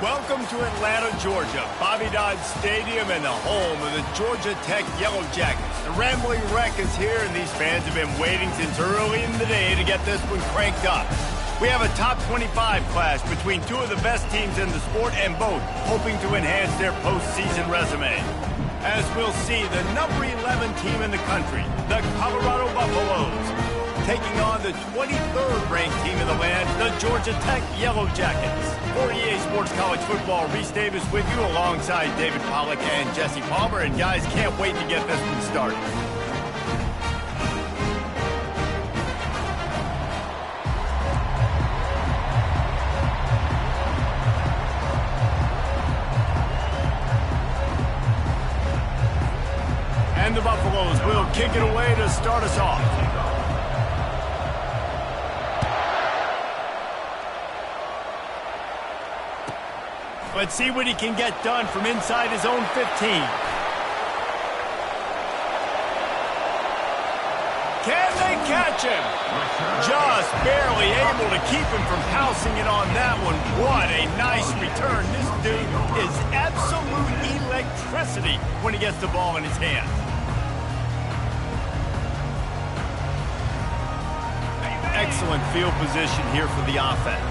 Welcome to Atlanta, Georgia, Bobby Dodd Stadium and the home of the Georgia Tech Yellow Jackets. The Rambling Wreck is here, and these fans have been waiting since early in the day to get this one cranked up. We have a top 25 clash between two of the best teams in the sport, and both hoping to enhance their postseason resume. As we'll see, the number 11 team in the country, the Colorado Buffaloes, taking on the 23rd ranked team in the land, the Georgia Tech Yellow Jackets. For EA Sports College Football, Reese Davis with you alongside David Pollack and Jesse Palmer. And guys, can't wait to get this one started. And the Buffaloes will kick it away to start us off. Let's see what he can get done from inside his own 15. Can they catch him? Just barely able to keep him from housing it on that one. What a nice return. This dude is absolute electricity when he gets the ball in his hands. Excellent field position here for the offense.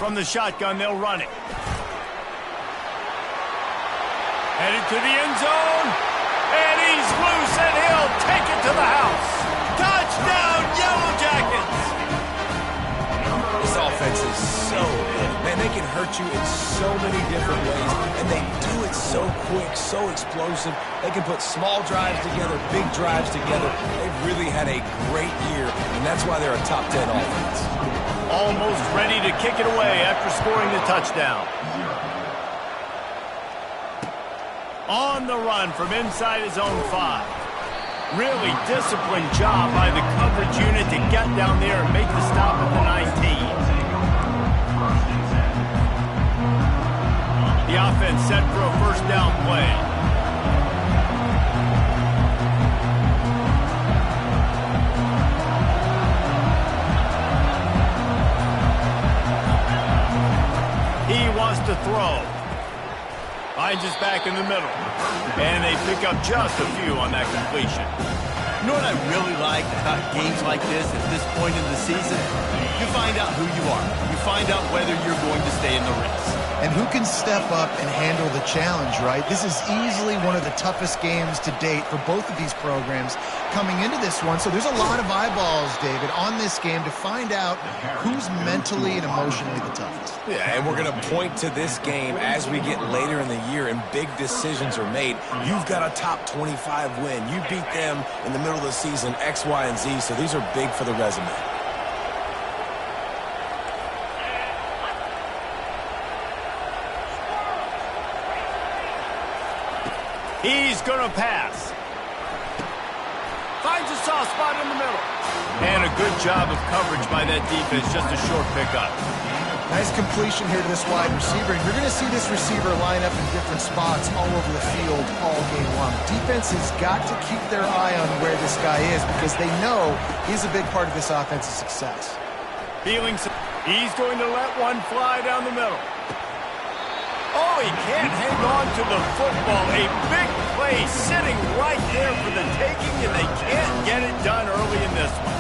From the shotgun, they'll run it. Headed to the end zone. And he's loose, and he'll take it to the house. Touchdown, Yellow Jackets! This offense is so good. Man, they can hurt you in so many different ways, and they do it so quick, so explosive. They can put small drives together, big drives together. They've really had a great year, and that's why they're a top 10 offense. Almost ready to kick it away after scoring the touchdown. On the run from inside his own 5. Really disciplined job by the coverage unit to get down there and make the stop at the 19. The offense set for a first down play. He wants to throw. Finds his back in the middle. And they pick up just a few on that completion. You know what I really like about games like this at this point in the season? You find out who you are. You find out whether you're going to stay in the race. And who can step up and handle the challenge, right? This is easily one of the toughest games to date for both of these programs coming into this one. So there's a lot of eyeballs, David, on this game to find out who's mentally and emotionally the toughest. Yeah, and we're going to point to this game as we get later in the year and big decisions are made. You've got a top 25 win. You beat them in the middle of the season, X, Y, and Z, so these are big for the resume. He's going to pass. Finds a soft spot in the middle. And a good job of coverage by that defense, just a short pickup. Nice completion here to this wide receiver. And you're going to see this receiver line up in different spots all over the field all game long. Defense has got to keep their eye on where this guy is because they know he's a big part of this offense's success. He's going to let one fly down the middle. Oh, he can't hang on to the football. A big play sitting right there for the taking, and they can't get it done early in this one.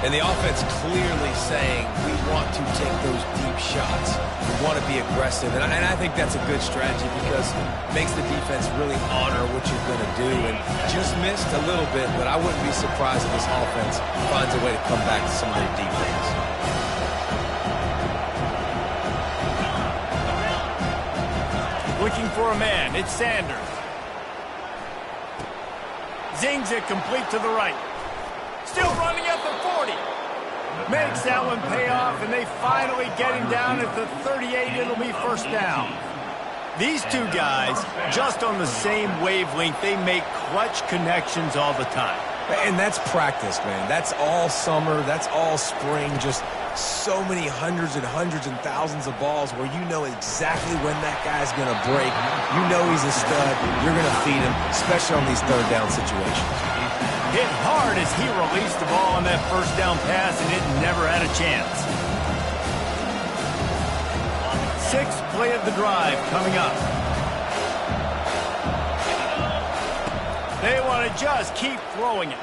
And the offense clearly saying, we want to take those deep shots. We want to be aggressive. And I think that's a good strategy because it makes the defense really honor what you're going to do. And just missed a little bit, but I wouldn't be surprised if this offense finds a way to come back to some of their defense. Looking for a man. It's Sanders. Zings it complete to the right. Still running at the 40. Makes that one pay off, and they finally get him down at the 38. It'll be first down. These two guys, just on the same wavelength, they make clutch connections all the time. And that's practice, man. That's all summer. That's all spring. Just so many hundreds and thousands of balls where you know exactly when that guy's going to break. You know he's a stud. You're going to feed him, especially on these third down situations. Hit hard as he released the ball on that first down pass, and it never had a chance. Sixth play of the drive coming up. They want to just keep throwing it.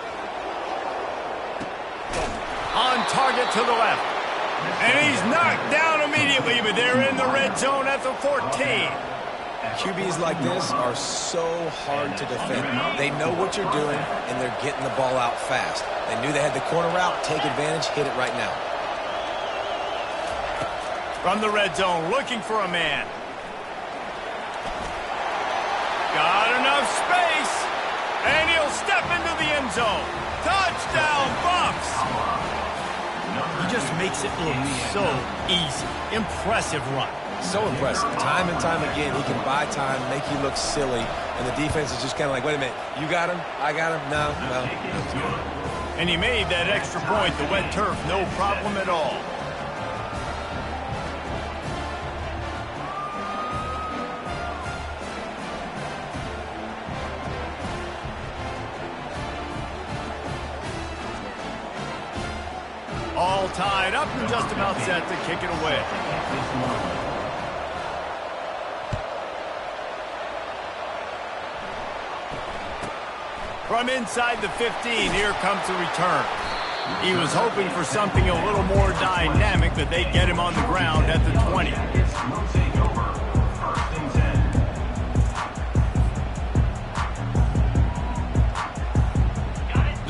On target to the left. And he's knocked down immediately, but they're in the red zone at the 14. QBs like this are so hard to defend. They know what you're doing, and they're getting the ball out fast. They knew they had the corner route. Take advantage. Hit it right now. From the red zone, looking for a man. Got enough space. And he'll step into the end zone. Touchdown, Bucks! He just makes it look so easy. Impressive run. So impressive. Time and time again, he can buy time, make you look silly, and the defense is just kind of like, wait a minute, you got him? I got him? No. And he made that extra point, the wet turf, no problem at all. All tied up and just about set to kick it away. From inside the 15, here comes the return. He was hoping for something a little more dynamic, but they get him on the ground at the 20.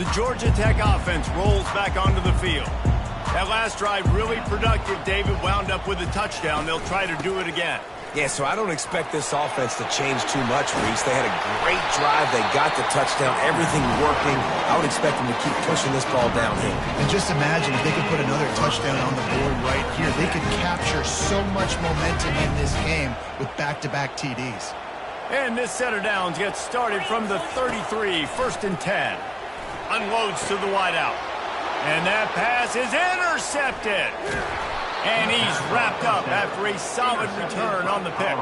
The Georgia Tech offense rolls back onto the field. That last drive really productive. David wound up with a touchdown. They'll try to do it again. Yeah, so I don't expect this offense to change too much, Reese. They had a great drive. They got the touchdown. Everything working. I would expect them to keep pushing this ball downhill. And just imagine if they could put another touchdown on the board right here. They could capture so much momentum in this game with back-to-back TDs. And this set of downs gets started from the 33, 1st and 10. Unloads to the wideout. And that pass is intercepted. And he's wrapped up after a solid return on the pick.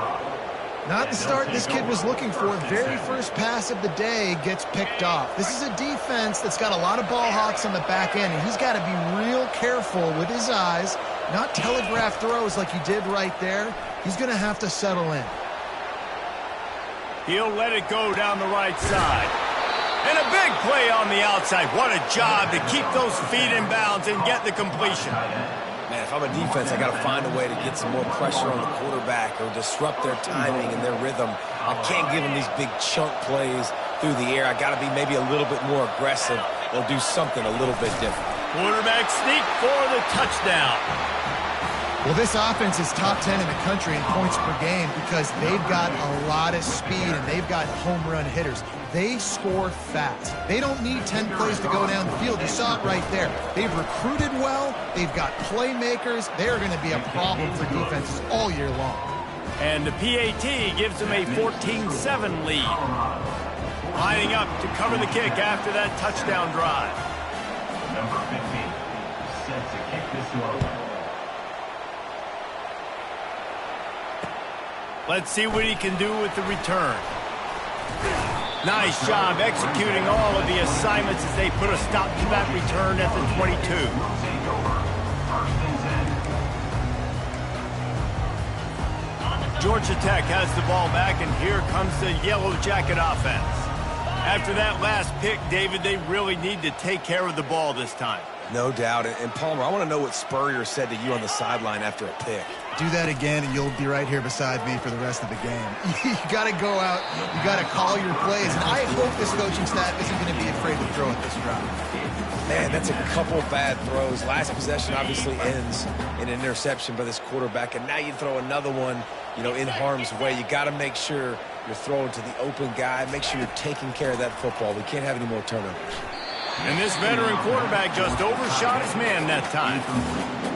Not the start this kid was looking for. Very first pass of the day gets picked off. This is a defense that's got a lot of ball hawks on the back end, and he's got to be real careful with his eyes, not telegraph throws like he did right there. He's going to have to settle in. He'll let it go down the right side. And a big play on the outside. What a job to keep those feet in bounds and get the completion. Man, if I'm a defense, I got to find a way to get some more pressure on the quarterback or disrupt their timing and their rhythm. I can't give them these big chunk plays through the air. I got to be maybe a little bit more aggressive or do something a little bit different. Quarterback sneak for the touchdown. Well, this offense is top 10 in the country in points per game because they've got a lot of speed and they've got home run hitters. They score fast. They don't need 10 plays to go down the field. You saw it right there. They've recruited well. They've got playmakers. They're going to be a problem for defenses all year long. And the PAT gives them a 14-7 lead. Lining up to cover the kick after that touchdown drive. Number 15, set to kick this one. Let's see what he can do with the return. Nice job executing all of the assignments as they put a stop to that return at the 22. Georgia Tech has the ball back, and here comes the Yellow Jacket offense. After that last pick, David, they really need to take care of the ball this time. No doubt. And Palmer, I want to know what Spurrier said to you on the sideline after a pick. Do that again, and you'll be right here beside me for the rest of the game. You got to go out. You got to call your plays. And I hope this coaching staff isn't going to be afraid to throw at this drive. Man, that's a couple bad throws. Last possession obviously ends in an interception by this quarterback, and now you throw another one, in harm's way. You got to make sure you're throwing to the open guy. Make sure you're taking care of that football. We can't have any more turnovers. And this veteran quarterback just overshot his man that time.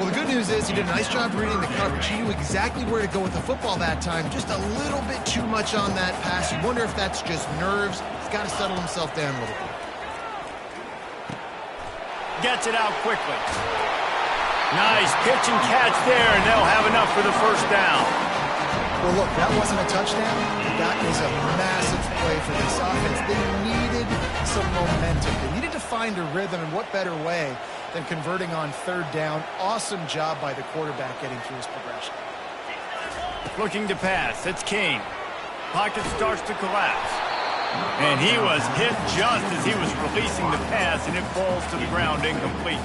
Well, the good news is he did a nice job reading the coverage. He knew exactly where to go with the football that time. Just a little bit too much on that pass. You wonder if that's just nerves. He's got to settle himself down a little bit. Gets it out quickly. Nice pitch and catch there, and they'll have enough for the first down. Well, look, that wasn't a touchdown. That was a massive play for this offense. They needed some momentum. They needed to find a rhythm, and what better way than converting on third down. Awesome job by the quarterback getting through his progression. Looking to pass. It's King. Pocket starts to collapse. And he was hit just as he was releasing the pass, and it falls to the ground incomplete.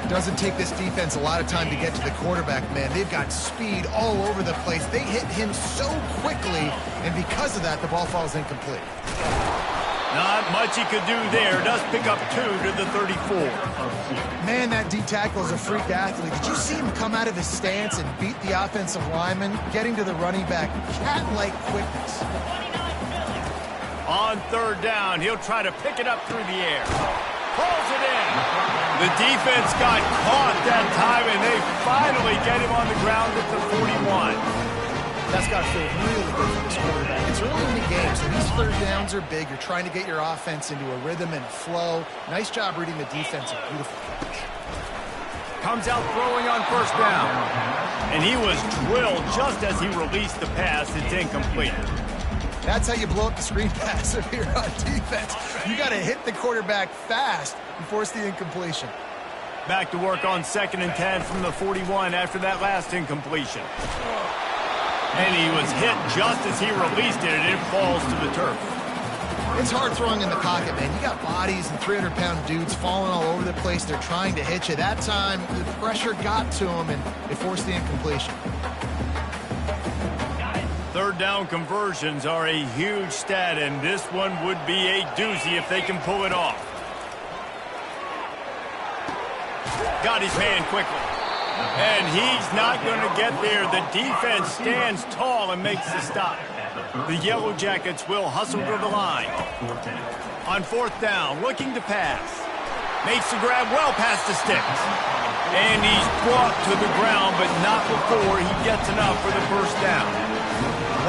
Doesn't take this defense a lot of time to get to the quarterback, man. They've got speed all over the place. They hit him so quickly, and because of that, the ball falls incomplete. Not much he could do there. Does pick up 2 to the 34. Man, that D tackle is a freak athlete. Did you see him come out of his stance and beat the offensive lineman, getting to the running back? Cat-like quickness. On third down, he'll try to pick it up through the air. Pulls it in. The defense got caught that time, and they finally get him on the ground at the 41. That's got to feel really good for this quarterback. It's early in the game, so these third downs are big. You're trying to get your offense into a rhythm and a flow. Nice job reading the defense. A beautiful catch. Comes out throwing on first down. And he was drilled just as he released the pass. It's incomplete. That's how you blow up the screen pass if you're on defense. You got to hit the quarterback fast and force the incompletion. Back to work on 2nd and 10 from the 41 after that last incompletion. And he was hit just as he released it, and it falls to the turf. It's hard throwing in the pocket, man. You got bodies and 300-pound dudes falling all over the place. They're trying to hit you. That time, the pressure got to him, and it forced the incompletion. Third down conversions are a huge stat, and this one would be a doozy if they can pull it off. Got his man quickly. And he's not going to get there. The defense stands tall and makes the stop. The Yellow Jackets will hustle to the line. On fourth down, looking to pass. Makes the grab well past the sticks. And he's brought to the ground, but not before he gets enough for the first down.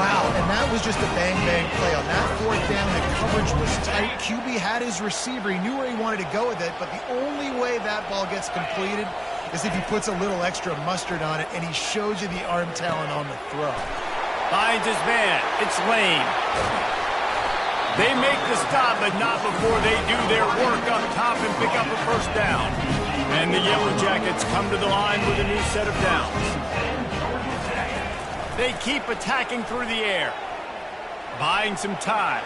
Wow, and that was just a bang-bang play. On that fourth down, the coverage was tight. QB had his receiver. He knew where he wanted to go with it, but the only way that ball gets completed is if he puts a little extra mustard on it, and he shows you the arm talent on the throw. Finds his man. It's Lane. They make the stop, but not before they do their work up top and pick up a first down. And the Yellow Jackets come to the line with a new set of downs. They keep attacking through the air, buying some time.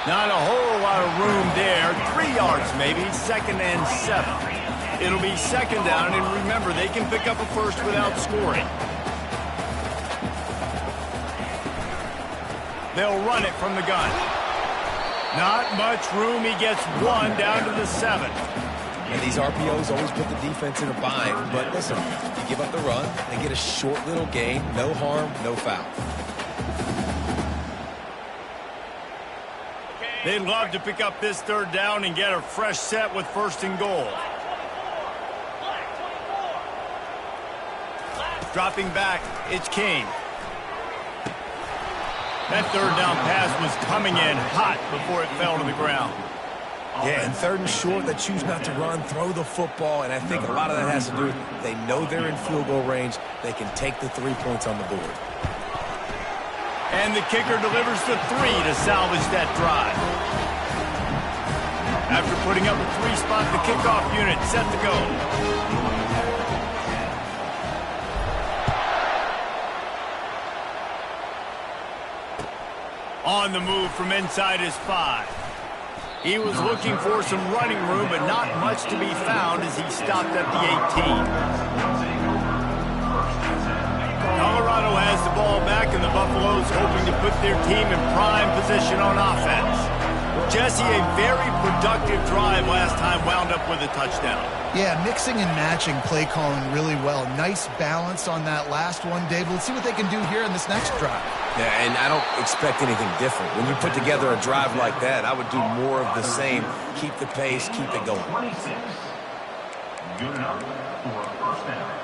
Not a whole lot of room there. 3 yards maybe, 2nd and 7. It'll be 2nd down, and remember, they can pick up a first without scoring. They'll run it from the gun. Not much room. He gets 1 down to the 7. And these RPOs always put the defense in a bind. But listen, you give up the run, they get a short little gain, no harm, no foul. They'd love to pick up this third down and get a fresh set with 1st and goal. Dropping back, it's King. That third down pass was coming in hot before it fell to the ground. Yeah, and 3rd and short, they choose not to run, throw the football, and I think a lot of that has to do with they know they're in field goal range. They can take the 3 points on the board. And the kicker delivers the 3 to salvage that drive. After putting up a 3 spot, the kickoff unit set to go. On the move from inside his 5. He was looking for some running room, but not much to be found as he stopped at the 18. Colorado has the ball back, and the Buffaloes hoping to put their team in prime position on offense. Jesse, a very productive drive last time, wound up with a touchdown. Yeah, mixing and matching play calling really well. Nice balance on that last one, David. Let's see what they can do here in this next drive. Yeah, and I don't expect anything different. When you put together a drive like that, I would do more of the same. Keep the pace, keep it going. 26. Good enough for a first down.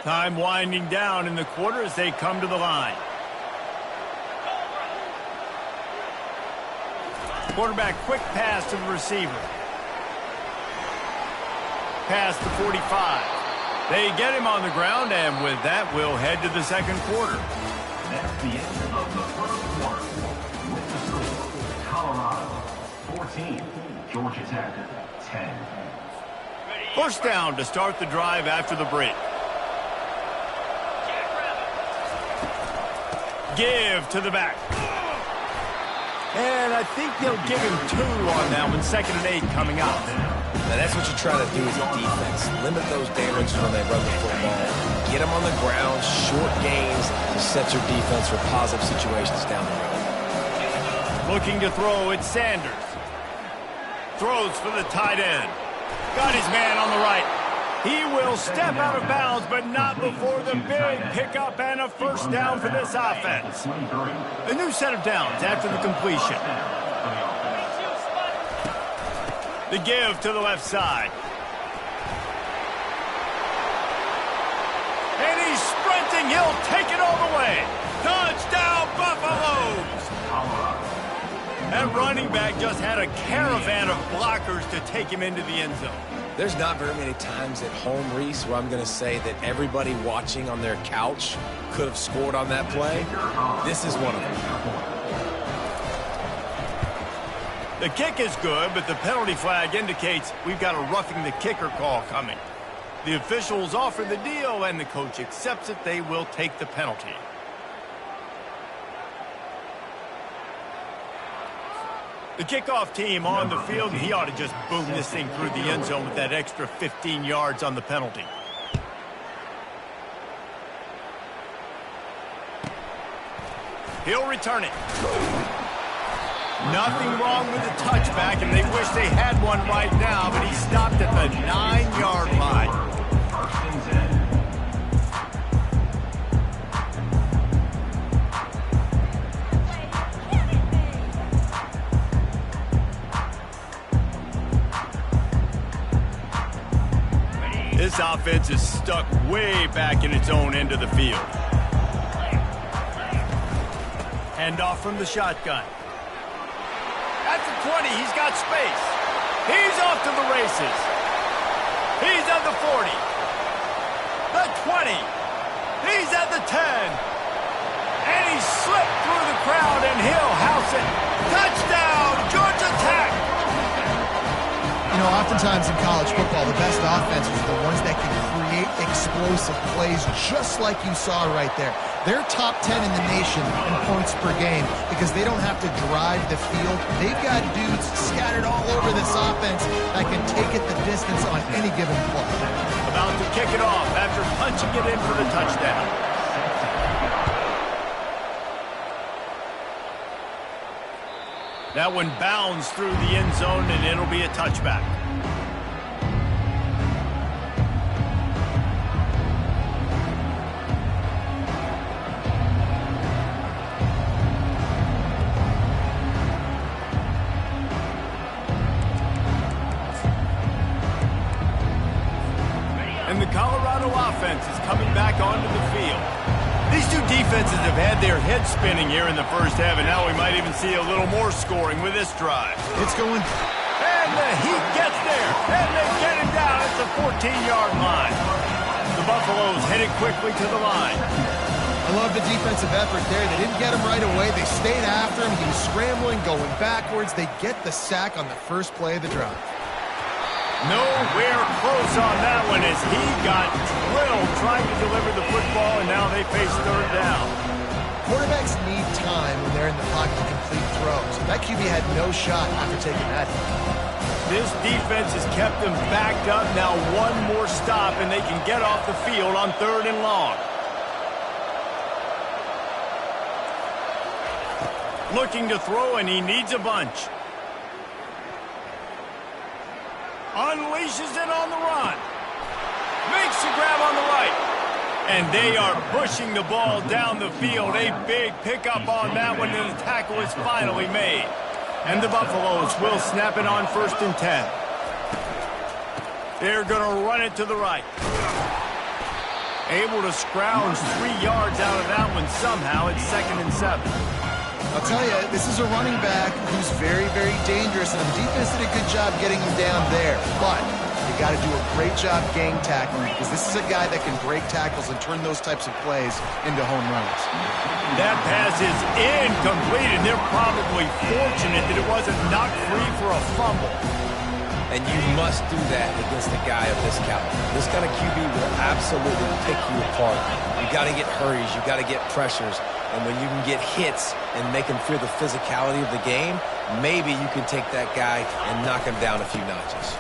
Time winding down in the quarter as they come to the line. Quarterback quick pass to the receiver. Pass to 45. They get him on the ground, and with that, we'll head to the second quarter. That's the end of the first quarter. With the score, Colorado 14, Georgia Tech 10. First down to start the drive after the break. Give to the back. And I think they'll give him 2 on that one. 2nd and 8 coming up. Now that's what you try to do as a defense. Limit those damages when they run the football. Get them on the ground, short gains to set your defense for positive situations down the road. Looking to throw, it's Sanders. Throws for the tight end. Got his man on the right. He will step out of bounds, but not before the big pickup and a first down for this offense. A new set of downs after the completion. The give to the left side. And he's sprinting. He'll take it all the way. Touchdown, Buffaloes! That running back just had a caravan of blockers to take him into the end zone. There's not very many times at home, Reese, where I'm going to say that everybody watching on their couch could have scored on that play. This is one of them. The kick is good, but the penalty flag indicates we've got a roughing the kicker call coming. The officials offer the deal, and the coach accepts it. They will take the penalty. The kickoff team on the field, and he ought to just boom this thing through the end zone with that extra 15 yards on the penalty. He'll return it. Nothing wrong with the touchback, and they wish they had one right now, but he stopped at the 9-yard line. This offense is stuck way back in its own end of the field. Handoff from the shotgun. At the 20, he's got space. He's off to the races. He's at the 40. The 20. He's at the 10. And he slipped through the crowd, and he'll house it. Touchdown, Georgia Tech! You know, oftentimes in college football, the best offenses are the ones that can create explosive plays just like you saw right there. They're top 10 in the nation in points per game because they don't have to drive the field. They've got dudes scattered all over this offense that can take it the distance on any given play. About to kick it off after punching it in for the touchdown. That one bounds through the end zone, and it'll be a touchback. And the Colorado offense is coming back onto the field. These two defenses have had their heads spinning here in the first half, and now we might even see a little more scoring with this drive. It's going. And the Heat gets there, and they get him down at the 14-yard line. The Buffaloes headed quickly to the line. I love the defensive effort there. They didn't get him right away. They stayed after him. He was scrambling, going backwards. They get the sack on the first play of the drive. Nowhere close on that one as he got drilled trying to deliver the football, and now they face third down. Quarterbacks need time when they're in the pocket to complete throws. That QB had no shot after taking that hit. This defense has kept them backed up. Now one more stop, and they can get off the field on 3rd and long. Looking to throw, and he needs a bunch. Unleashes it on the run. Makes the grab on the right. And they are pushing the ball down the field. A big pickup on that one, and the tackle is finally made. And the Buffaloes will snap it on 1st and 10. They're going to run it to the right. Able to scrounge 3 yards out of that one somehow. It's 2nd and 7. I'll tell you, this is a running back who's very, very dangerous, and the defense did a good job getting him down there. But you got to do a great job gang tackling, because this is a guy that can break tackles and turn those types of plays into home runs. That pass is incomplete, and they're probably fortunate that it wasn't knocked free for a fumble. And you must do that against a guy of this caliber. This kind of QB will absolutely pick you apart. You got to get hurries. You got to get pressures. And when you can get hits and make him feel the physicality of the game, maybe you can take that guy and knock him down a few notches.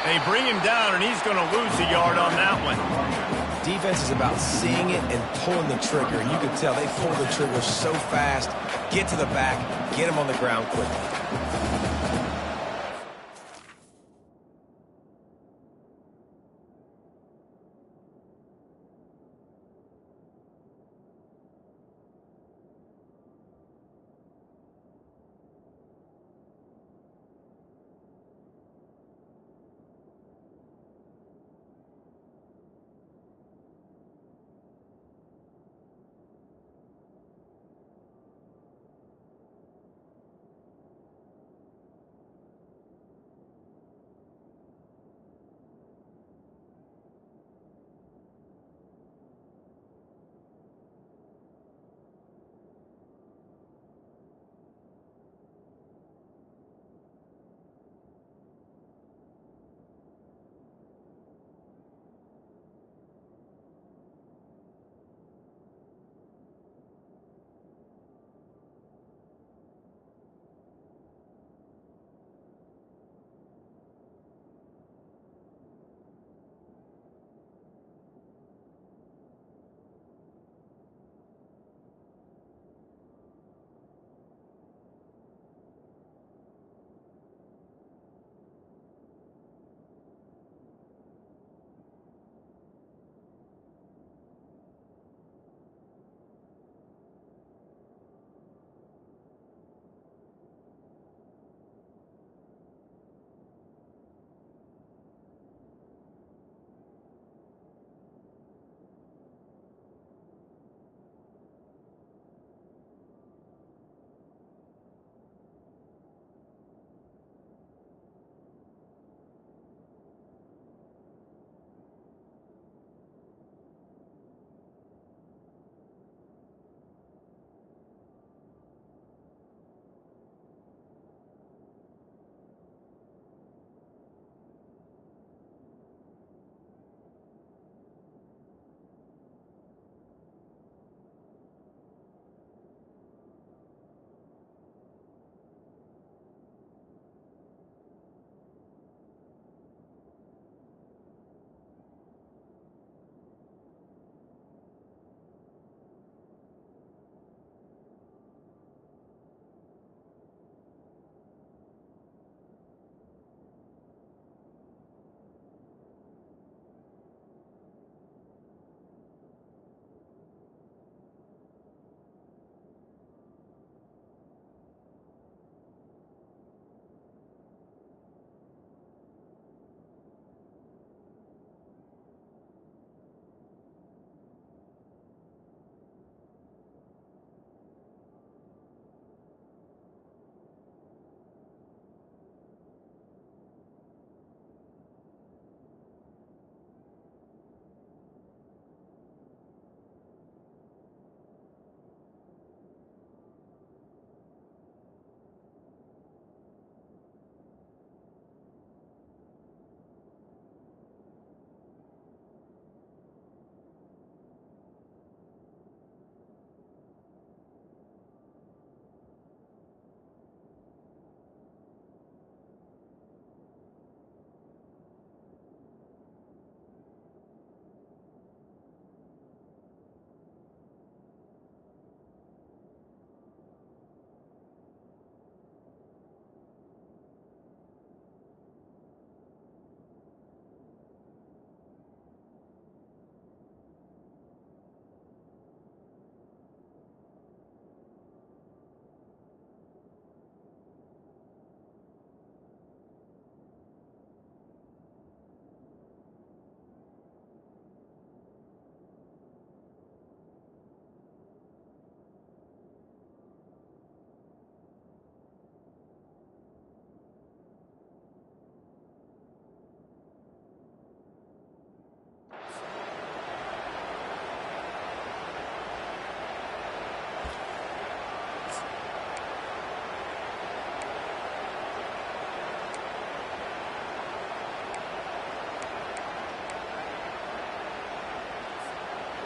They bring him down, and he's going to lose a yard on that one. Defense is about seeing it and pulling the trigger. And you can tell they pull the trigger so fast, get to the back, get him on the ground quickly.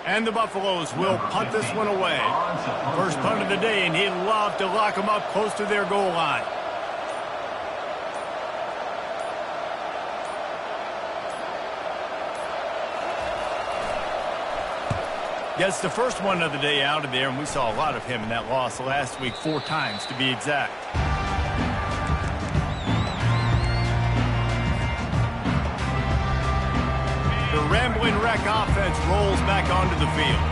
And the Buffaloes will punt this one away. First punt of the day, and he'd love to lock them up close to their goal line. Gets the first one of the day out of there, and we saw a lot of him in that loss last week, 4 times to be exact. The Rambling Wreck offense rolls back onto the field.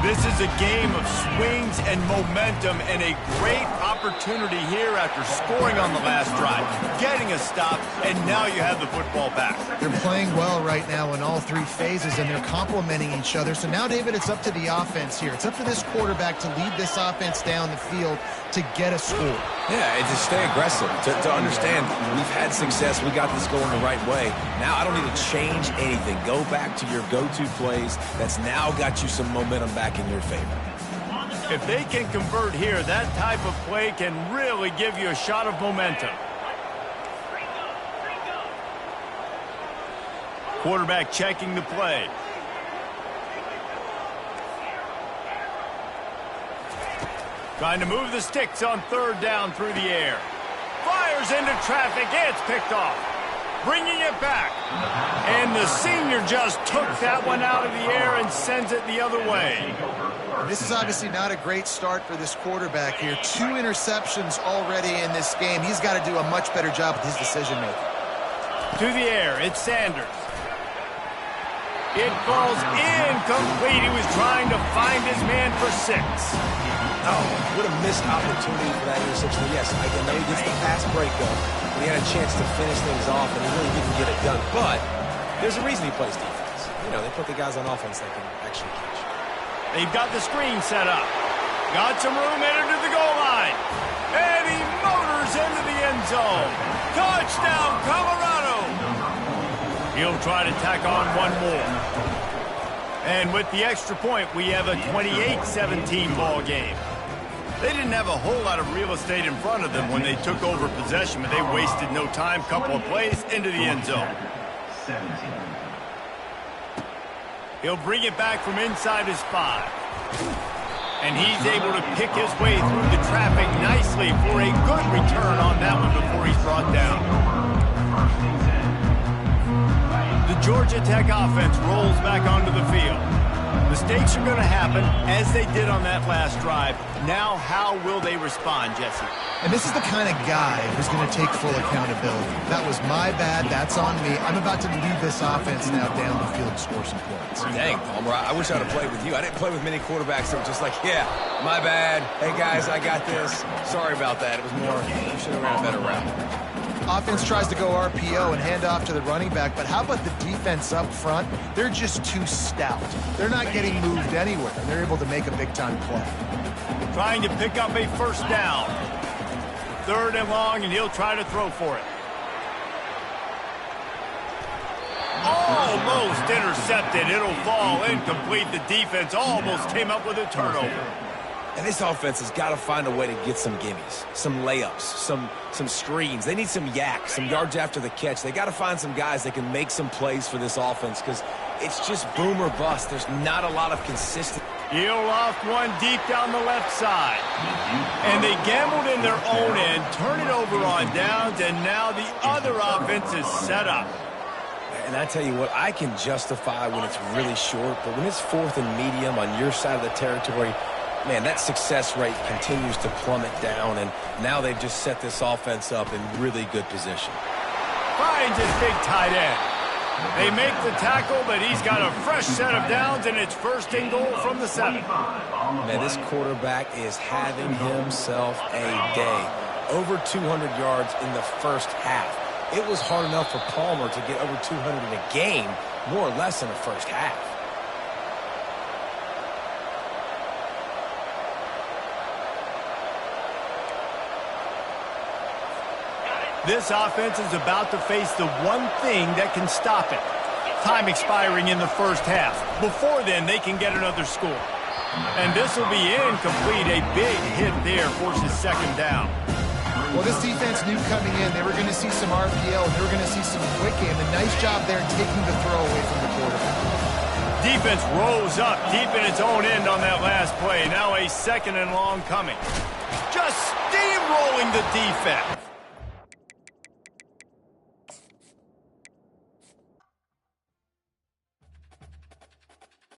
This is a game of swings and momentum, and a great opportunity here after scoring on the last drive, getting a stop, and now you have the football back. They're playing well right now in all 3 phases, and they're complementing each other. So now, David, it's up to the offense here. It's up to this quarterback to lead this offense down the field to get a score. Yeah, and to stay aggressive, to understand we've had success, we got this going the right way. Now I don't need to change anything. Go back to your go-to plays. That's now got you some momentum back in your favor. If they can convert here, that type of play can really give you a shot of momentum. Quarterback checking the play. Trying to move the sticks on 3rd down through the air. Fires into traffic. It's picked off. Bringing it back. And the senior just took that one out of the air and sends it the other way. This is obviously not a great start for this quarterback here. 2 interceptions already in this game. He's got to do a much better job with his decision-making. To the air, it's Sanders. It falls incomplete. He was trying to find his man for 6. Oh, what a missed opportunity for that interception. Yes, I know he gets the pass breakup, but he had a chance to finish things off, and he really didn't get it done. But there's a reason he plays defense. You know, they put the guys on offense that can actually catch. They've got the screen set up. Got some room, headed to the goal line. And he motors into the end zone. Touchdown, Colorado! He'll try to tack on one more. And with the extra point, we have a 28-17 ball game. They didn't have a whole lot of real estate in front of them when they took over possession, but they wasted no time. Couple of plays into the end zone. 17. He'll bring it back from inside his 5. And he's able to pick his way through the traffic nicely for a good return on that one before he's brought down. The Georgia Tech offense rolls back onto the field. Mistakes are going to happen, as they did on that last drive. Now, how will they respond, Jesse? And this is the kind of guy who's going to take full accountability. That was my bad. That's on me. I'm about to lead this offense now down the field and score some points. Dang, Palmer, I wish I would have played with you. I didn't play with many quarterbacks that were just like, yeah, my bad. Hey, guys, I got this. Sorry about that. It was more, you should have ran a better route. Offense tries to go RPO and hand off to the running back, but how about the defense up front? They're just too stout. They're not getting moved anywhere, and they're able to make a big-time play. Trying to pick up a first down. 3rd and long, and he'll try to throw for it. Almost intercepted. It'll fall incomplete. The defense almost came up with a turnover. And this offense has got to find a way to get some gimmies, some layups, some screens. They need some yak, some yards after the catch. They got to find some guys that can make some plays for this offense because it's just boom or bust. There's not a lot of consistency. He'll loft one deep down the left side. And they gambled in their own end, turn it over on downs, and now the other offense is set up. And I tell you what, I can justify when it's really short, but when it's 4th and medium on your side of the territory, man, that success rate continues to plummet down, and now they've just set this offense up in really good position. Finds his big tight end. They make the tackle, but he's got a fresh set of downs, and it's 1st and goal from the 7. Man, this quarterback is having himself a day. Over 200 yards in the first half. It was hard enough for Palmer to get over 200 in a game, more or less in the first half. This offense is about to face the one thing that can stop it. Time expiring in the first half. Before then, they can get another score. And this will be incomplete. A big hit there forces 2nd down. Well, this defense knew coming in they were going to see some RPO, and they were going to see some quick game. A nice job there taking the throw away from the quarterback. defense rose up deep in its own end on that last play. Now a 2nd and long coming. Just steamrolling the defense.